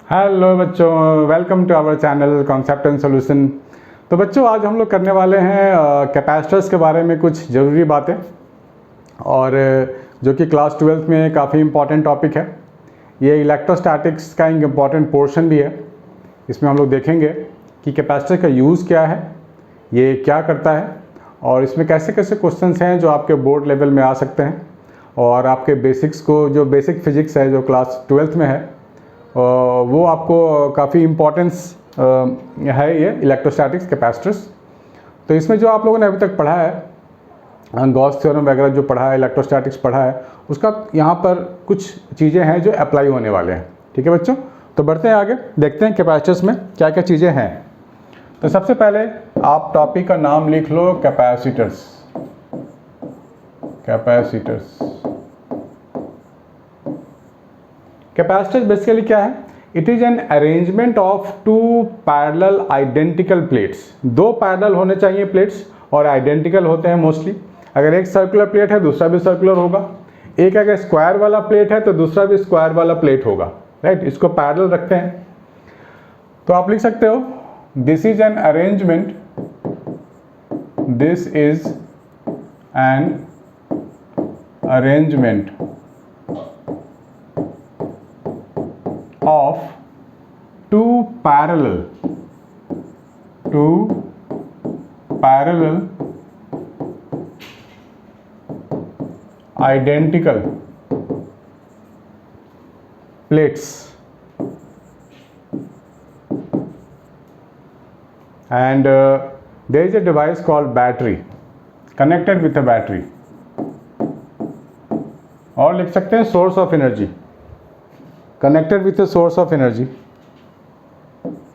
Hello बच्चों, welcome to our channel concept and solution. तो बच्चों, आज हम लोग करने वाले हैं कैपेसिटर्स के बारे में कुछ ज़रूरी बातें, और जो कि क्लास 12th में काफ़ी इम्पॉर्टेंट टॉपिक है। ये इलेक्ट्रोस्टैटिक्स का एक इम्पॉर्टेंट पोर्शन भी है। इसमें हम लोग देखेंगे कि कैपेसिटर का यूज़ क्या है, ये क्या करता है, और इसमें कैसे कैसे क्वेश्चंस हैं जो आपके बोर्ड लेवल में आ सकते हैं, और आपके बेसिक्स को, जो बेसिक फिजिक्स है जो क्लास 12th में है, वो आपको काफ़ी इम्पोर्टेंस है ये इलेक्ट्रोस्टैटिक्स कैपेसिटर्स। तो इसमें जो आप लोगों ने अभी तक पढ़ा है, गॉस थ्योरम वगैरह जो पढ़ा है, इलेक्ट्रोस्टैटिक्स पढ़ा है, उसका यहाँ पर कुछ चीज़ें हैं जो अप्लाई होने वाले हैं। ठीक है बच्चों, तो बढ़ते हैं आगे, देखते हैं कैपेसिटर्स में क्या क्या चीज़ें हैं। तो सबसे पहले आप टॉपिक का नाम लिख लो, कैपेसिटर्स। कैपेसिटर्स कैपेसिटर बेसिकली क्या है? It is an arrangement of two parallel identical plates. दो पैरेलल होने चाहिए प्लेट्स, और आइडेंटिकल होते हैं मोस्टली। अगर एक सर्कुलर प्लेट है दूसरा भी सर्कुलर होगा, एक अगर स्क्वायर वाला प्लेट है तो दूसरा भी स्क्वायर वाला प्लेट होगा, राइट। इसको पैरेलल रखते हैं। तो आप लिख सकते हो, this is an arrangement, this is an arrangement of two parallel identical plates, and there is a device called battery connected with a battery, और लिख सकते हैं source of energy, connected with a source of energy,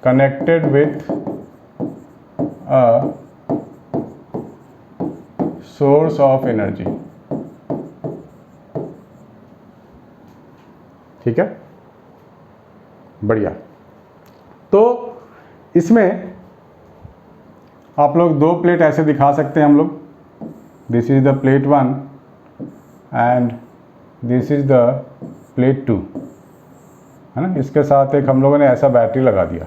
connected with a source of energy। ठीक है, बढ़िया। तो इसमें आप लोग दो प्लेट ऐसे दिखा सकते हैं हम लोग, this is the plate 1 and this is the plate 2, है ना। इसके साथ एक हम लोगों ने ऐसा बैटरी लगा दिया।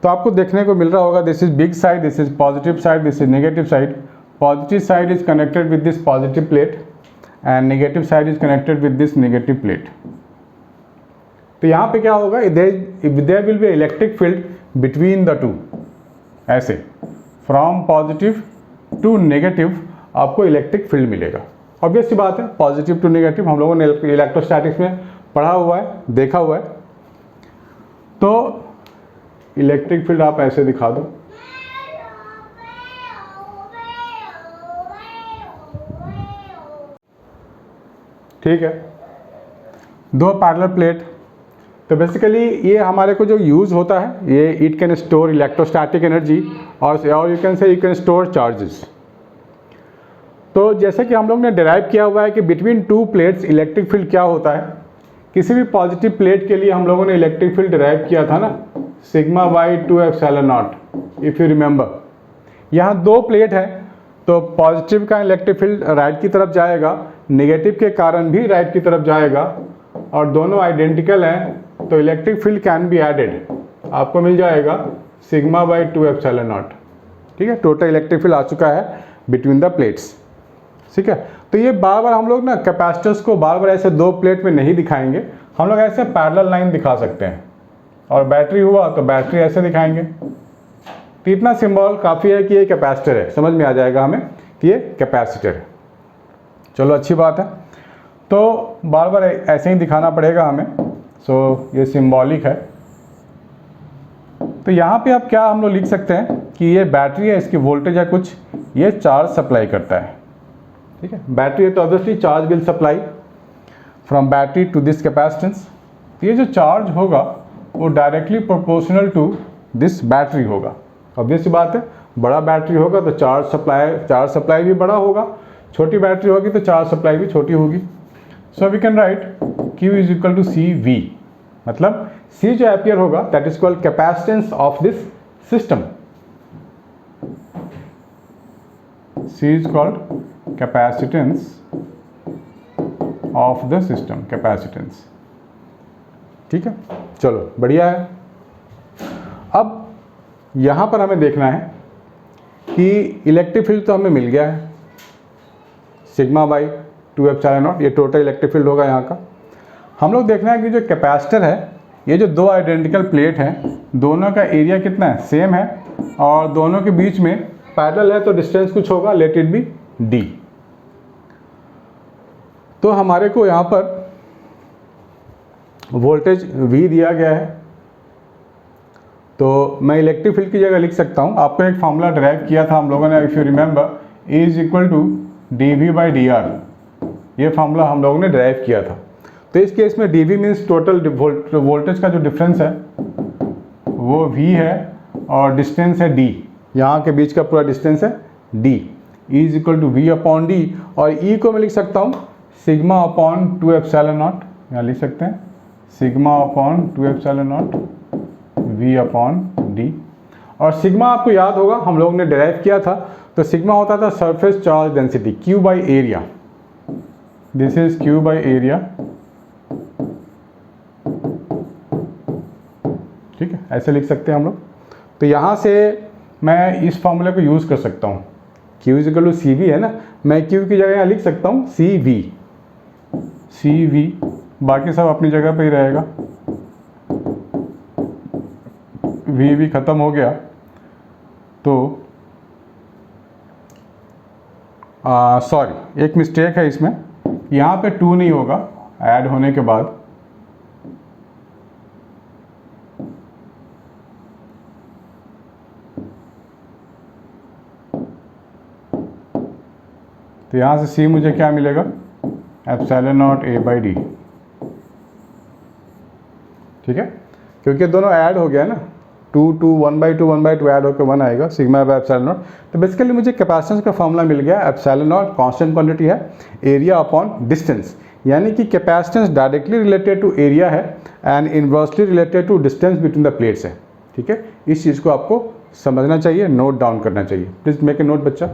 तो आपको देखने को मिल रहा होगा, this is big side, this is positive side, this is negative side. Positive side is connected with this positive plate and negative side is connected with this negative plate. तो यहाँ पे क्या होगा, there will be electric field between the two. ऐसे from positive to negative आपको electric field मिलेगा। Obvious सी बात है, पॉजिटिव टू नेगेटिव हम लोगों ने इलेक्ट्रोस्टैटिक्स में पढ़ा हुआ है, देखा हुआ है। तो इलेक्ट्रिक फील्ड आप ऐसे दिखा दो, ठीक है। दो पैरेलल प्लेट, तो बेसिकली ये हमारे को जो यूज़ होता है, ये it can store electrostatic energy, और यू कैन स्टोर चार्जेस। तो जैसे कि हम लोग ने डिराइव किया हुआ है कि between two plates electric field क्या होता है। किसी भी पॉजिटिव प्लेट के लिए हम लोगों ने इलेक्ट्रिक फील्ड डिराइव किया था ना, sigma by 2 epsilon not, if you remember. यहाँ दो प्लेट है, तो पॉजिटिव का इलेक्ट्रिक फील्ड राइट की तरफ जाएगा, नेगेटिव के कारण भी राइट की तरफ जाएगा, और दोनों आइडेंटिकल हैं, तो electric field can be added. आपको मिल जाएगा सिग्मा बाई 2 एप्सिलॉन नॉट। ठीक है, टोटल इलेक्ट्रिक फील्ड आ चुका है बिटवीन द प्लेट्स। ठीक है, तो ये बार बार हम लोग ना कैपेसिटर्स को बार बार ऐसे दो प्लेट में नहीं दिखाएंगे, हम लोग ऐसे पैरेलल लाइन दिखा सकते हैं। और बैटरी हुआ तो बैटरी ऐसे दिखाएंगे। तो इतना सिंबल काफ़ी है कि ये कैपेसिटर है, समझ में आ जाएगा हमें कि ये कैपेसिटर है। चलो, अच्छी बात है। तो बार बार ऐसे ही दिखाना पड़ेगा हमें। सो ये सिंबॉलिक है। तो यहाँ पे अब क्या हम लोग लिख सकते हैं कि ये बैटरी है, इसकी वोल्टेज है कुछ, ये चार्ज सप्लाई करता है। ठीक है, बैटरी है तो obviously charge will supply from battery to this capacitance. ये जो चार्ज होगा वो directly proportional to this battery होगा। ऑब्वियस सी बात है, बड़ा बैटरी होगा तो चार्ज सप्लाई भी बड़ा होगा, छोटी बैटरी होगी तो चार्ज सप्लाई भी छोटी होगी। So we can write Q is equal to C V, मतलब C जो एम्पियर होगा that is called capacitance of this system. C is called capacitance of the system, capacitance। ठीक है, चलो बढ़िया है। अब यहाँ पर हमें देखना है कि इलेक्ट्रिक फील्ड तो हमें मिल गया है सिग्मा बाई 2 एप्सिलॉन नॉट, ये टोटल इलेक्ट्रिक फील्ड होगा यहाँ का। हम लोग देखना है कि जो कैपेसिटर है, ये जो दो आइडेंटिकल प्लेट हैं, दोनों का एरिया कितना है, सेम है, और दोनों के बीच में पैरेलल है, तो डिस्टेंस कुछ होगा, लेट इट बी डी। तो हमारे को यहाँ पर वोल्टेज V दिया गया है, तो मैं इलेक्ट्रिक फील्ड की जगह लिख सकता हूँ। आपको एक फॉर्मूला ड्राइव किया था हम लोगों ने, if you remember, E is equal to dV/dr, ये फार्मूला हम लोगों ने ड्राइव किया था। तो इस केस में dV मीन्स टोटल वोल्टेज का जो डिफरेंस है वो V है, और डिस्टेंस है D, यहाँ के बीच का पूरा डिस्टेंस है D। E is equal to V/d, और E को मैं लिख सकता हूँ सिग्मा अपॉन 2 एप्सिलॉन नॉट, यहाँ लिख सकते हैं sigma upon 2 epsilon not V/d। और सिग्मा आपको याद होगा हम लोगों ने डिराइव किया था, तो सिग्मा होता था surface charge density, Q by area, this is Q by area, ठीक है, ऐसे लिख सकते हैं हम लोग। तो यहाँ से मैं इस फॉर्मूले को यूज़ कर सकता हूँ, Q is equal to CV है ना, मैं Q की जगह यहाँ लिख सकता हूँ CV, बाकी सब अपनी जगह पे ही रहेगा, V भी ख़त्म हो गया। तो सॉरी, एक मिस्टेक है इसमें, यहाँ पे 2 नहीं होगा ऐड होने के बाद, तो यहाँ से C मुझे क्या मिलेगा, एप्सिलॉन नॉट A/d, ठीक है, क्योंकि दोनों ऐड हो गया ना, 2 1/2 ऐड होकर 1 आएगा, सिग्मा बाय एप्सिलॉन नॉट। तो बेसिकली मुझे कैपेसिटेंस का फॉर्मूला मिल गया, एप्सिलॉन नॉट कांस्टेंट क्वांटिटी है, एरिया अपॉन डिस्टेंस, यानी कि capacitance directly related to area है and inversely related to distance between the plates है, ठीक है। इस चीज़ को आपको समझना चाहिए, नोट डाउन करना चाहिए, प्लीज मेक ए नोट बच्चा।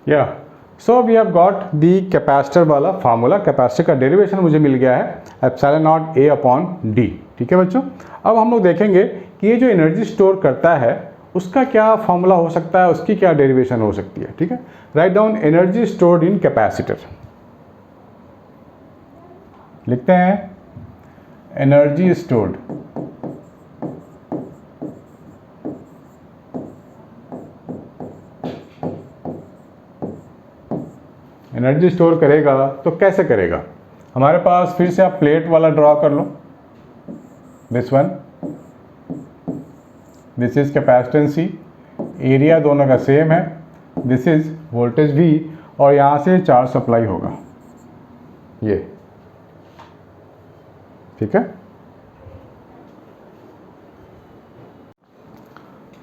या so we have got the capacitor वाला फार्मूला, कैपेसिटर का डेरिवेशन मुझे मिल गया है एप्सिलॉन नॉट A/d, ठीक है बच्चों। अब हम लोग देखेंगे कि ये जो एनर्जी स्टोर करता है उसका क्या फार्मूला हो सकता है, उसकी क्या डेरिवेशन हो सकती है, ठीक है। राइट डाउन एनर्जी स्टोर्ड इन कैपेसिटर, लिखते हैं एनर्जी स्टोर्ड, एनर्जी स्टोर करेगा तो कैसे करेगा। हमारे पास फिर से आप प्लेट वाला ड्रॉ कर लो, this one, this is capacitance C, area दोनों का सेम है, दिस इज वोल्टेज V, और यहाँ से चार्ज सप्लाई होगा, ये, ठीक है।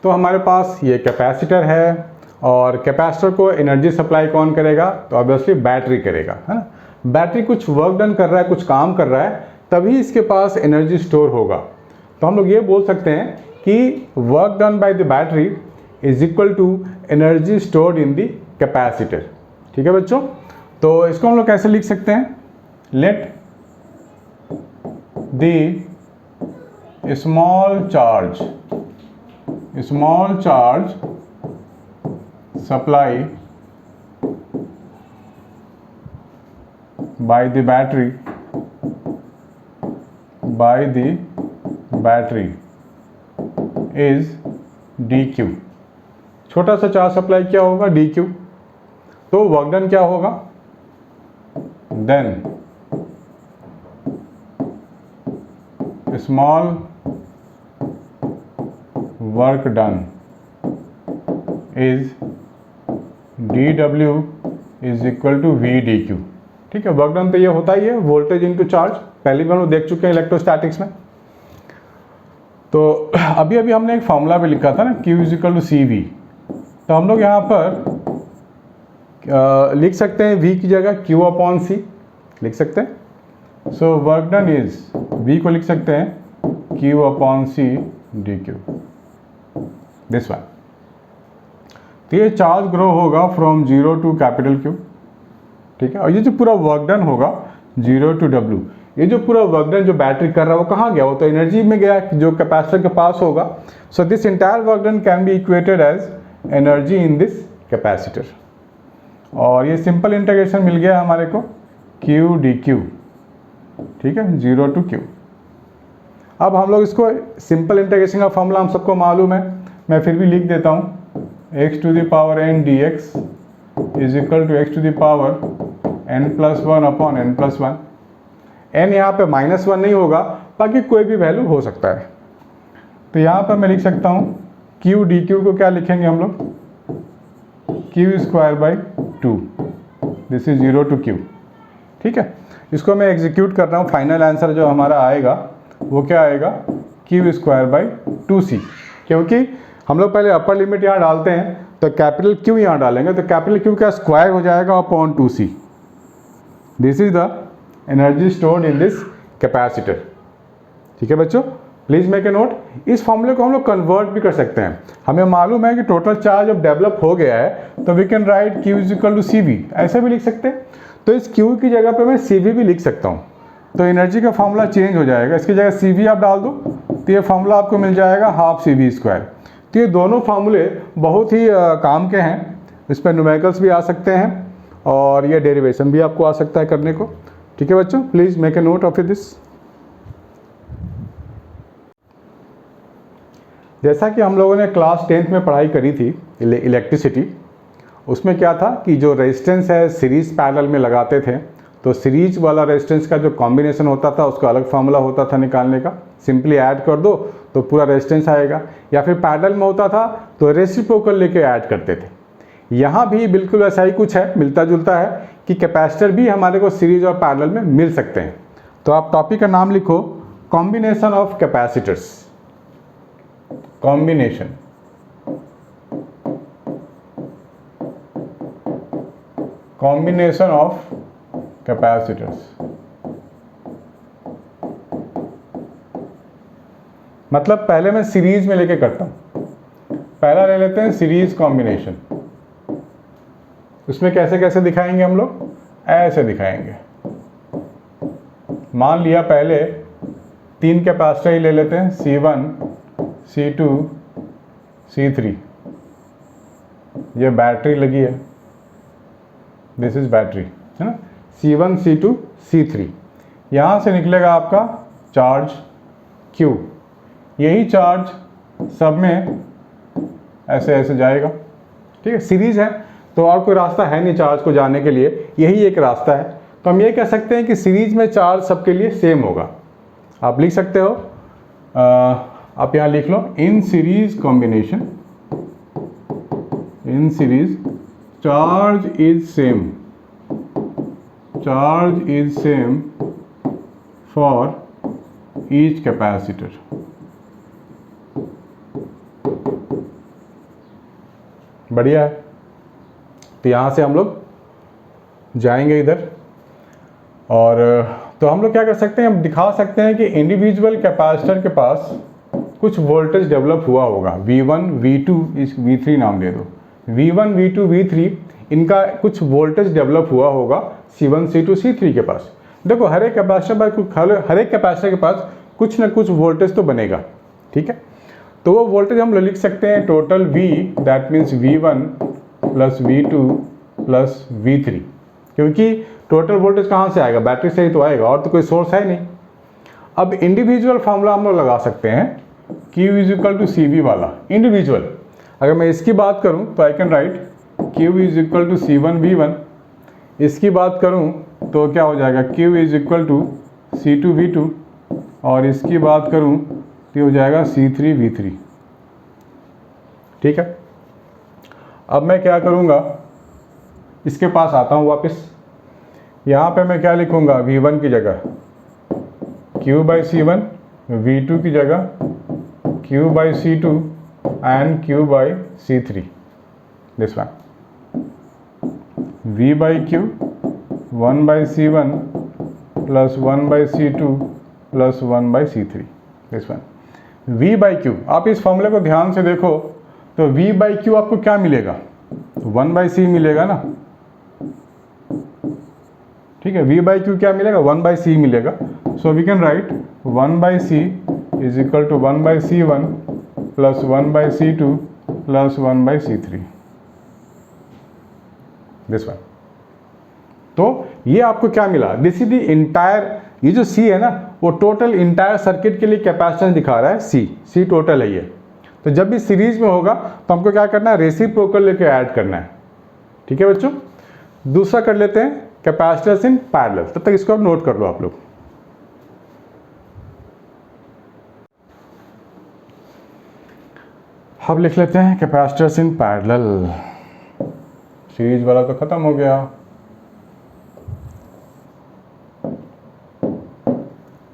तो हमारे पास ये कैपेसिटर है, और कैपेसिटर को एनर्जी सप्लाई कौन करेगा, तो ऑब्वियसली बैटरी करेगा, है ना। बैटरी कुछ वर्क डन कर रहा है, कुछ काम कर रहा है, तभी इसके पास एनर्जी स्टोर होगा। तो हम लोग ये बोल सकते हैं कि work done by the battery is equal to energy stored in the capacitor, ठीक है बच्चों। तो इसको हम लोग कैसे लिख सकते हैं, let the small charge supply by the battery is dq, छोटा सा चार्ज सप्लाई क्या होगा, dq। तो वर्क डन क्या होगा, then small work done is dw is equal to V dq, ठीक है। वर्क डन तो ये होता ही है, वोल्टेज इनटू चार्ज, पहले भी हम लोग देख चुके हैं इलेक्ट्रोस्टैटिक्स में। तो अभी हमने एक फॉर्मूला भी लिखा था ना, Q is equal to CV, तो हम लोग यहाँ पर लिख सकते हैं V की जगह Q अपॉन C लिख सकते हैं। So work done is, V को लिख सकते हैं Q upon C dq, this one. तो ये चार्ज ग्रो होगा फ्रॉम 0 टू कैपिटल Q, ठीक है। और ये जो पूरा वर्क डन होगा 0 to W, ये जो पूरा वर्क डन जो बैटरी कर रहा है वो कहाँ गया, वो तो एनर्जी में गया जो कैपेसिटर के पास होगा। So this entire work done can be equated as energy in this capacitor. और ये सिंपल इंटीग्रेशन मिल गया हमारे को Q dQ, ठीक है, 0 to Q। अब हम लोग इसको सिंपल इंटीग्रेशन का फॉर्मूला हम सबको मालूम है, मैं फिर भी लिख देता हूँ, x to the power n dx is equal to x to the power n plus 1 upon n plus 1। n यहाँ पे -1 नहीं होगा, बाकी कोई भी वैल्यू हो सकता है। तो यहाँ पर मैं लिख सकता हूँ Q dQ को क्या लिखेंगे हम लोग, Q square by 2, this is 0 to Q, ठीक है। इसको मैं एग्जीक्यूट कर रहा हूँ, फाइनल आंसर जो हमारा आएगा वो क्या आएगा, Q स्क्वायर बाई 2C। क्योंकि हम लोग पहले अपर लिमिट यहाँ डालते हैं तो कैपिटल Q यहाँ डालेंगे, तो कैपिटल Q का स्क्वायर हो जाएगा upon 2C। This is the energy stored in this capacitor, ठीक है बच्चों, प्लीज मेक ए नोट। इस फॉर्मूले को हम लोग कन्वर्ट भी कर सकते हैं। हमें मालूम है कि टोटल चार्ज जब डेवलप हो गया है तो we can write Q is equal to CV, ऐसे भी लिख सकते हैं। तो इस Q की जगह पे मैं CV भी लिख सकता हूँ, तो एनर्जी का फॉर्मूला चेंज हो जाएगा, इसकी जगह CV आप डाल दो तो ये फॉर्मूला आपको मिल जाएगा हाफ CV स्क्वायर। तो ये दोनों फार्मूले बहुत ही काम के हैं, इस पर न्यूमेरिकल्स भी आ सकते हैं और ये डेरिवेशन भी आपको आ सकता है करने को, ठीक है बच्चों, please make a note of this. जैसा कि हम लोगों ने क्लास 10th में पढ़ाई करी थी इलेक्ट्रिसिटी, उसमें क्या था कि जो रेजिस्टेंस है सीरीज पैरेलल में लगाते थे, तो सीरीज वाला रेजिस्टेंस का जो कॉम्बिनेशन होता था उसका अलग फार्मूला होता था निकालने का, सिंपली ऐड कर दो तो पूरा रेजिस्टेंस आएगा। या फिर पैरेलल में होता था तो रेसिप्रोकल लेके ऐड करते थे। यहाँ भी बिल्कुल ऐसा ही कुछ है, मिलता जुलता है कि कैपेसिटर भी हमारे को सीरीज और पैरेलल में मिल सकते हैं। तो आप टॉपिक का नाम लिखो, combination of capacitors, combination of capacitors. मतलब पहले मैं सीरीज में लेके करता हूं, पहला ले लेते हैं सीरीज कॉम्बिनेशन। उसमें कैसे कैसे दिखाएंगे हम लोग, ऐसे दिखाएंगे। मान लिया पहले 3 कैपेसिटर ही ले लेते हैं, C1 C2 C3, ये बैटरी लगी है, दिस इज बैटरी, है ना, C1 C2 C3। यहाँ से निकलेगा आपका चार्ज Q, यही चार्ज सब में ऐसे ऐसे जाएगा, ठीक है, सीरीज है तो और कोई रास्ता है नहीं चार्ज को जाने के लिए, यही एक रास्ता है। तो हम ये कह सकते हैं कि सीरीज में चार्ज सबके लिए सेम होगा। आप लिख सकते हो, आप यहाँ लिख लो, in series combination, in series charge is same, charge is same for each capacitor. बढ़िया है। तो यहाँ से हम लोग जाएंगे इधर, और तो हम लोग क्या कर सकते हैं, हम दिखा सकते हैं कि इंडिविजुअल कैपेसिटर के पास कुछ वोल्टेज डेवलप हुआ होगा, V1 V2 इस V3 नाम दे दो, V1 V2 V3, इनका कुछ वोल्टेज डेवलप हुआ होगा C1 C2 C3 के पास। देखो हर एक कैपेसिटर के पास कुछ ना कुछ वोल्टेज तो बनेगा, ठीक है। तो वो वोल्टेज हम लिख सकते हैं total V, that means V1 plus V2 plus V3, क्योंकि टोटल वोल्टेज कहाँ से आएगा, बैटरी से ही तो आएगा, और तो कोई सोर्स है नहीं। अब इंडिविजुअल फार्मूला हम लोग लगा सकते हैं, Q is equal to CV वाला इंडिविजुअल। अगर मैं इसकी बात करूं तो I can write Q is equal to C1 V1, इसकी बात करूं तो क्या हो जाएगा, Q is equal to C2 V2, और इसकी बात करूं तो हो जाएगा C3 V3, ठीक है। अब मैं क्या करूंगा, इसके पास आता हूं वापस, यहाँ पे मैं क्या लिखूंगा, V1 की जगह Q बाई C1, V2 की जगह Q by C2 and Q by C3, this one, V by Q 1 by C1 plus 1 by C2 plus 1 by C3, this one, V by Q। आप इस फॉर्मूले को ध्यान से देखो तो V बाई Q आपको क्या मिलेगा, 1 बाई C मिलेगा ना, ठीक है। V बाई क्यू क्या मिलेगा, 1/c मिलेगा। So we can write 1/c is equal to 1/c1 plus 1/c2 plus 1/c3, this one. तो ये आपको क्या मिला, दिस इज द इंटायर, ये जो C है ना वो टोटल इंटायर सर्किट के लिए कैपेसिटेंस दिखा रहा है, C टोटल है ये। तो जब भी सीरीज में होगा तो हमको क्या करना है, रेसिप्रोकल लेके ऐड करना है। ठीक है बच्चों। दूसरा कर लेते हैं कैपेसिटेंस इन पैरेलल, तब तक इसको अब नोट कर लो आप लोग। अब लिख लेते हैं कैपेसिटेंस इन पैरेलल। सीरीज वाला तो खत्म हो गया।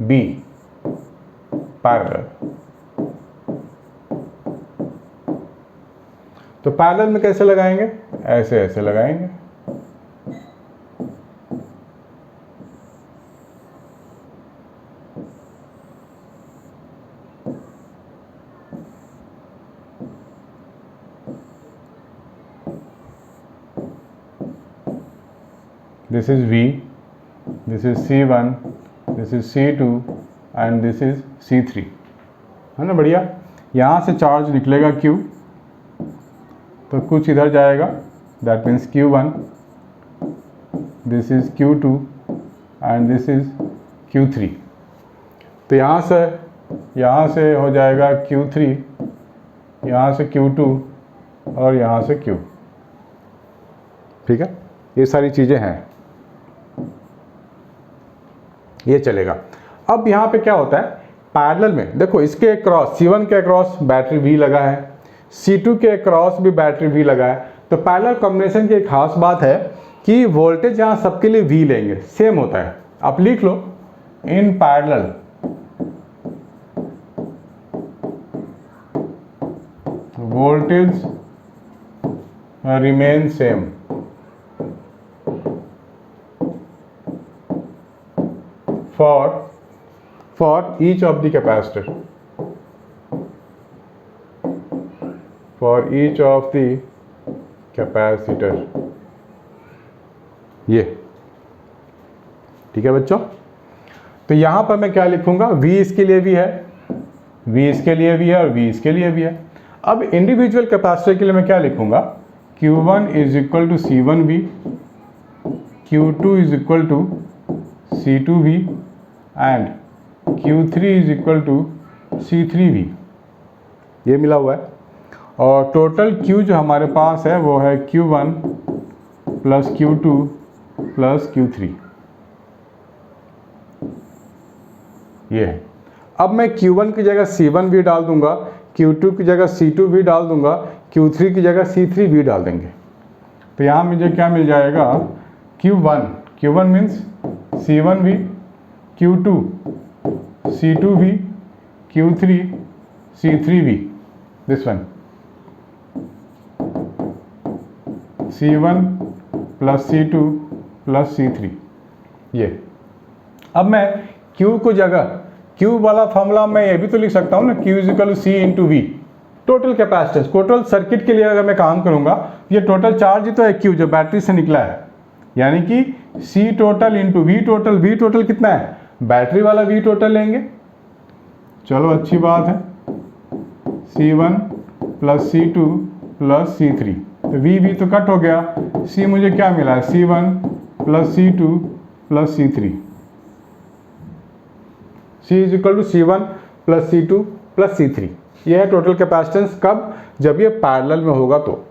B पैरेलल, तो पैरेलल में कैसे लगाएंगे, ऐसे ऐसे लगाएंगे। This is V, this is C1, this is C2 and this is C3, है ना बढ़िया। यहाँ से चार्ज निकलेगा Q, तो कुछ इधर जाएगा, that means Q1, this is Q2 and this is Q3। तो यहाँ से हो जाएगा Q3, यहाँ से Q2 और यहाँ से Q। ठीक है, ये सारी चीज़ें हैं, ये चलेगा। अब यहाँ पे क्या होता है पैरेलल में, देखो इसके अक्रॉस C1 के अक्रॉस बैटरी V लगा है, C2 के अक्रॉस भी बैटरी V लगा है। तो पैरेलल कॉम्बिनेशन की एक खास बात है कि वोल्टेज यहाँ सबके लिए V लेंगे, सेम होता है। आप लिख लो in parallel voltage remain same for each of the capacitor, for each of the capacitor, ये ठीक है बच्चों। तो यहां पर मैं क्या लिखूंगा, V इसके लिए भी है, V इसके लिए भी है और V इसके लिए भी है। अब इंडिविजुअल कैपेसिटर के लिए मैं क्या लिखूंगा, Q1 is equal to C1V, Q2 is equal to C2V and Q3 is equal to C3V, ये मिला हुआ है। और टोटल Q जो हमारे पास है वो है Q1 plus Q2 plus Q3, ये है। अब मैं Q1 की जगह C1V डाल दूंगा, Q2 की जगह C2V डाल दूंगा, Q3 की जगह C3V डाल देंगे। तो यहाँ मुझे क्या मिल जाएगा, Q1 means C1V, Q2 C2V, Q3 C3V, this one C1 plus C2 plus C3, ये। अब मैं Q को जगह, Q वाला फॉर्मूला मैं ये भी तो लिख सकता हूँ ना, Q is equal to C into V, total capacitance. Total circuit के लिए अगर मैं काम करूँगा, ये टोटल चार्ज ही तो है Q जो बैटरी से निकला है, यानी कि C total into V total. V total कितना है, बैटरी वाला V टोटल लेंगे। चलो अच्छी बात है, C1 plus C2 plus C3, तो V तो कट हो गया, C मुझे क्या मिला है, C1 plus C2 plus C3, C is equal to C1 plus C2 plus C3। ये है टोटल कैपेसिटेंस। कब, जब ये पैरेलल में होगा। तो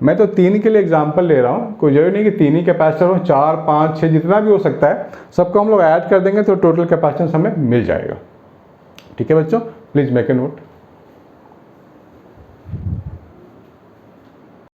मैं तो 3 के लिए एग्जांपल ले रहा हूँ, कोई जरूरी नहीं कि 3 ही कैपेसिटर हो, 4, 5, 6 जितना भी हो सकता है, सबको हम लोग ऐड कर देंगे तो टोटल कैपेसिटेंस हमें मिल जाएगा। ठीक है बच्चों, प्लीज़ मेक ए नोट।